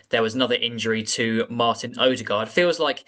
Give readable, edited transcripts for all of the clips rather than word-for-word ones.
there was another injury to Martin Odegaard. Feels like,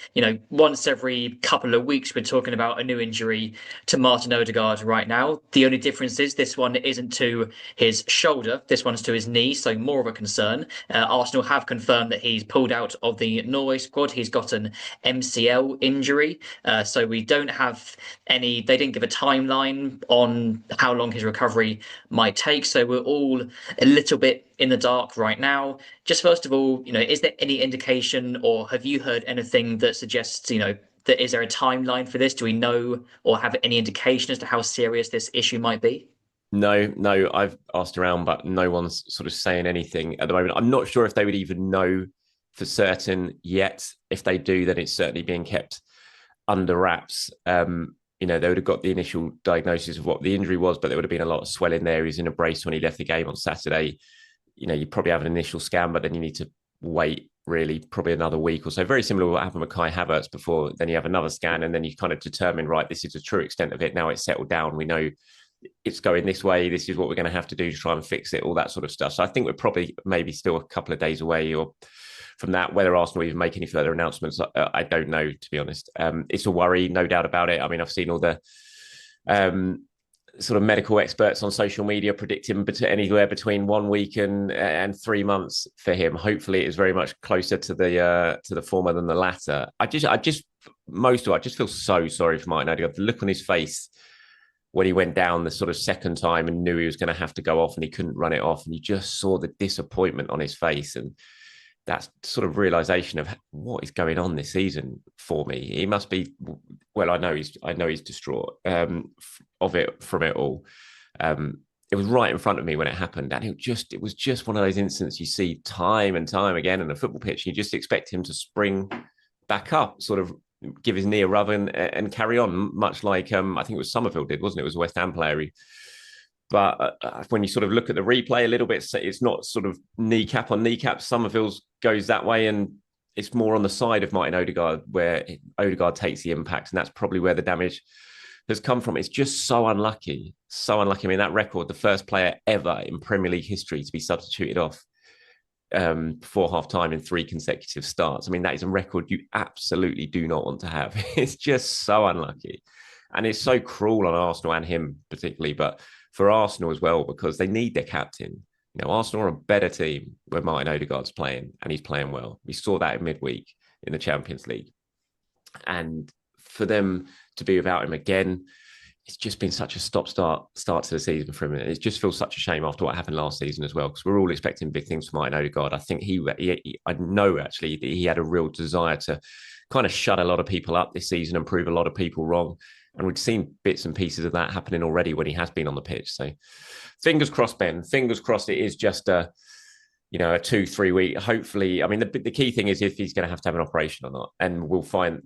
once every couple of weeks we're talking about a new injury to Martin Odegaard right now. The only difference is this one isn't to his shoulder, this one's to his knee, so more of a concern. Arsenal have confirmed that he's pulled out of the Norway squad. He's got an MCL injury, so we don't have they didn't give a timeline on how long his recovery might take. So we're all a little bit in the dark right now. Just first of all, is there any indication or have you heard anything that suggests, that is there a timeline for this? Do we know or have any indication as to how serious this issue might be? No, I've asked around, but no one's sort of saying anything at the moment. I'm not sure if they would even know for certain yet. If they do, then it's certainly being kept under wraps. They would have got the initial diagnosis of what the injury was, but there would have been a lot of swelling there. He was in a brace when he left the game on Saturday. You probably have an initial scan, but then you need to wait really probably another week or so. Very similar to what happened with Kai Havertz before. Then you have another scan, and then you kind of determine, right, this is the true extent of it. Now it's settled down. We know it's going this way. This is what we're going to have to do to try and fix it, all that sort of stuff. So I think we're probably maybe still a couple of days away or from that. Whether Arsenal even make any further announcements, I don't know, to be honest. It's a worry, no doubt about it. I mean, I've seen all the sort of medical experts on social media predicting anywhere between 1 week and 3 months for him. Hopefully, it is very much closer to the former than the latter. I just feel so sorry for Martin Odegaard. The look on his face when he went down the sort of second time and knew he was going to have to go off and he couldn't run it off, and you just saw the disappointment on his face, and that sort of realization of what is going on this season for me. He must be, well, I know he's distraught from it all. It was right in front of me when it happened, and it was just one of those incidents you see time and time again in a football pitch. You just expect him to spring back up, sort of give his knee a rub and carry on, much like I think it was Somerville did, wasn't it? It was a West Ham player. But when you sort of look at the replay a little bit, it's not sort of kneecap on kneecap. Somerville's goes that way, and it's more on the side of Martin Odegaard, where Odegaard takes the impact, and that's probably where the damage has come from. It's just so unlucky, so unlucky. I mean, that record, the first player ever in Premier League history to be substituted off before half-time in 3 consecutive starts. I mean, that is a record you absolutely do not want to have. It's just so unlucky. And it's so cruel on Arsenal and him particularly, but for Arsenal as well, because they need their captain. Arsenal are a better team when Martin Odegaard's playing, and he's playing well. We saw that in midweek in the Champions League. And for them to be without him again, it's just been such a stop-start to the season for him. It just feels such a shame after what happened last season as well, because we're all expecting big things from Martin Odegaard. I think I know actually that he had a real desire to kind of shut a lot of people up this season and prove a lot of people wrong. And we've seen bits and pieces of that happening already when he has been on the pitch. So fingers crossed, Ben. Fingers crossed it is just a 2-3 week. Hopefully, I mean, the key thing is if he's going to have an operation or not. And we'll find,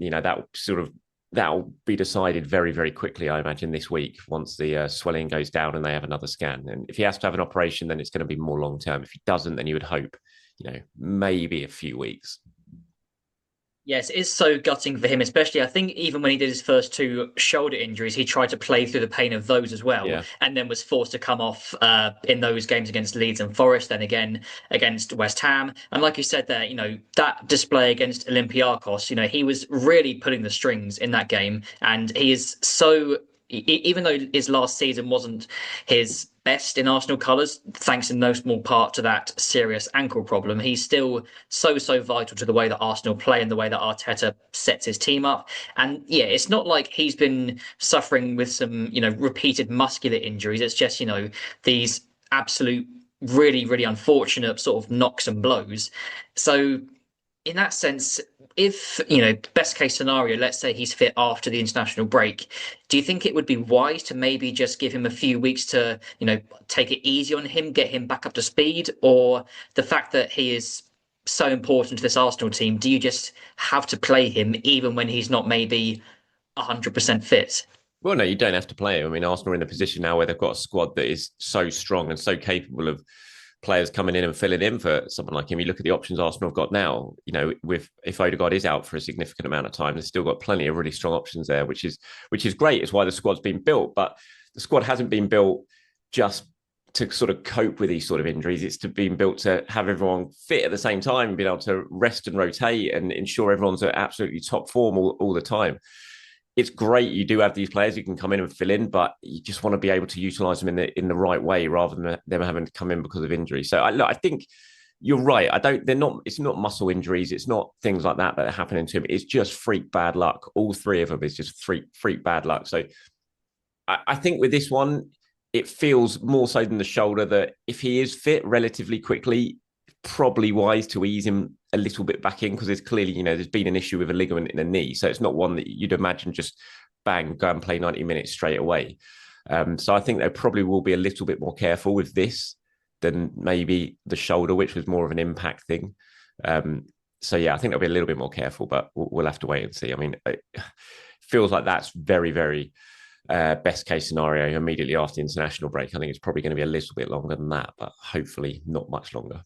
that'll be decided very, very quickly, I imagine, this week, once the swelling goes down and they have another scan. And if he has to have an operation, then it's going to be more long term. If he doesn't, then you would hope, maybe a few weeks. Yes, it is so gutting for him, especially I think even when he did his first 2 shoulder injuries, he tried to play through the pain of those as well, Yeah. and then was forced to come off in those games against Leeds and Forest, then again against West Ham. And like you said there, that display against Olympiacos, he was really pulling the strings in that game, and he is so. Even though his last season wasn't his best in Arsenal colours, thanks in no small part to that serious ankle problem, he's still so vital to the way that Arsenal play and the way that Arteta sets his team up. And yeah, it's not like he's been suffering with some, repeated muscular injuries. It's just, these absolute, really, really unfortunate sort of knocks and blows. So in that sense, if, best case scenario, let's say he's fit after the international break, do you think it would be wise to maybe just give him a few weeks to, take it easy on him, get him back up to speed? Or the fact that he is so important to this Arsenal team, do you just have to play him even when he's not maybe 100% fit? Well, no, you don't have to play him. I mean, Arsenal are in a position now where they've got a squad that is so strong and so capable of players coming in and filling in for someone like him. You look at the options Arsenal have got now, if Odegaard is out for a significant amount of time, they've still got plenty of really strong options there, which is great. It's why the squad's been built, but the squad hasn't been built just to sort of cope with these sort of injuries. It's to being built to have everyone fit at the same time and being able to rest and rotate and ensure everyone's at absolutely top form all the time. It's great you do have these players who can come in and fill in, but you just want to be able to utilize them in the right way rather than them having to come in because of injury. So I think you're right. It's not muscle injuries. It's not things like that are happening to him. It's just freak bad luck. All three of them is just freak bad luck. So I think with this one, it feels more so than the shoulder that if he is fit relatively quickly, probably wise to ease him a little bit back in, because there's clearly, there's been an issue with a ligament in the knee. So it's not one that you'd imagine just bang, go and play 90 minutes straight away. So I think they probably will be a little bit more careful with this than maybe the shoulder, which was more of an impact thing. So yeah, I think they'll be a little bit more careful, but we'll have to wait and see. I mean, it feels like that's very, very best case scenario immediately after the international break. I think it's probably going to be a little bit longer than that, but hopefully not much longer.